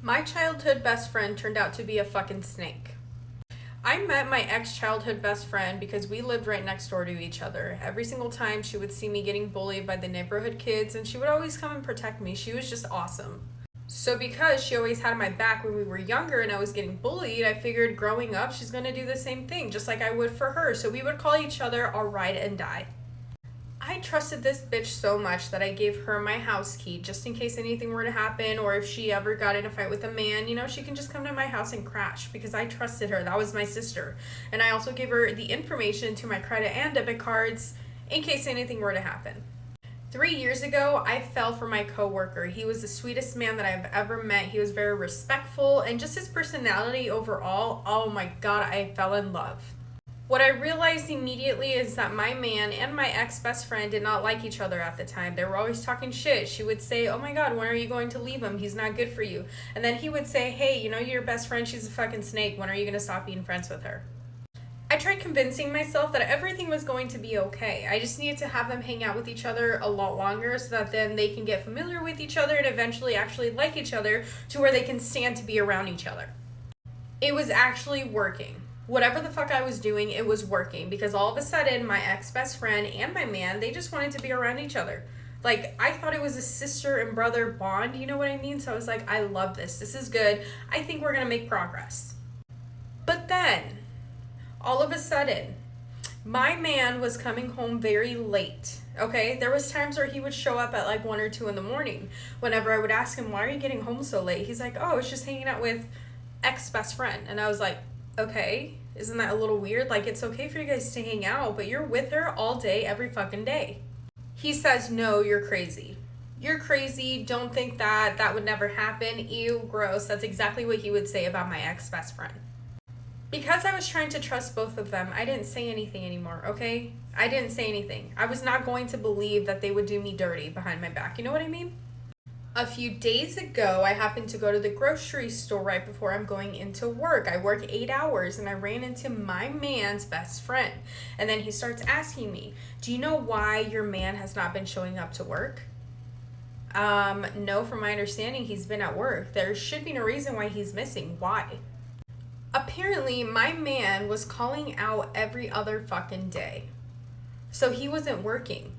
My childhood best friend turned out to be a fucking snake. I met my ex-childhood best friend because we lived right next door to each other. Every single time she would see me getting bullied by the neighborhood kids, and she would always come and protect me. She was just awesome. So because she always had my back when we were younger and I was getting bullied, I figured growing up she's going to do the same thing, just like I would for her. So we would call each other our ride and die. I trusted this bitch so much that I gave her my house key just in case anything were to happen, or if she ever got in a fight with a man, she can just come to my house and crash because I trusted her. That was my sister. And I also gave her the information to my credit and debit cards in case anything were to happen. 3 years ago, I fell for my coworker. He was the sweetest man that I've ever met. He was very respectful, and just his personality overall, oh my god, I fell in love. What I realized immediately is that my man and my ex-best friend did not like each other at the time. They were always talking shit. She would say, oh my god, when are you going to leave him? He's not good for you. And then he would say, hey, your best friend, she's a fucking snake. When are you going to stop being friends with her? I tried convincing myself that everything was going to be okay. I just needed to have them hang out with each other a lot longer so that then they can get familiar with each other and eventually actually like each other to where they can stand to be around each other. It was actually working. Whatever the fuck I was doing, it was working because all of a sudden my ex-best friend and my man, they just wanted to be around each other. Like, I thought it was a sister and brother bond, you know what I mean? So I was like, I love this. This is good. I think we're going to make progress. But then, all of a sudden, my man was coming home very late, okay? There was times where he would show up at like 1 or 2 in the morning. Whenever I would ask him, why are you getting home so late? He's like, oh, I was just hanging out with ex-best friend. And I was like, okay, isn't that a little weird? Like, it's okay for you guys to hang out, but you're with her all day, every fucking day. He says, no, you're crazy. You're crazy. Don't think that. That would never happen. Ew, gross. That's exactly what he would say about my ex-best friend. Because I was trying to trust both of them, I didn't say anything anymore, okay? I didn't say anything. I was not going to believe that they would do me dirty behind my back. You know what I mean? A few days ago, I happened to go to the grocery store right before I'm going into work. I work 8 hours and I ran into my man's best friend. And then he starts asking me, do you know why your man has not been showing up to work? No, from my understanding, he's been at work. There should be no reason why he's missing. Why? Apparently, my man was calling out every other fucking day. So he wasn't working.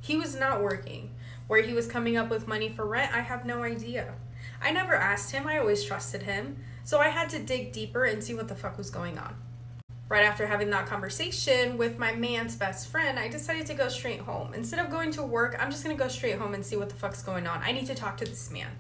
He was not working. Where he was coming up with money for rent, I have no idea. I never asked him. I always trusted him. So I had to dig deeper and see what the fuck was going on. Right after having that conversation with my man's best friend, I decided to go straight home. Instead of going to work, I'm just going to go straight home and see what the fuck's going on. I need to talk to this man.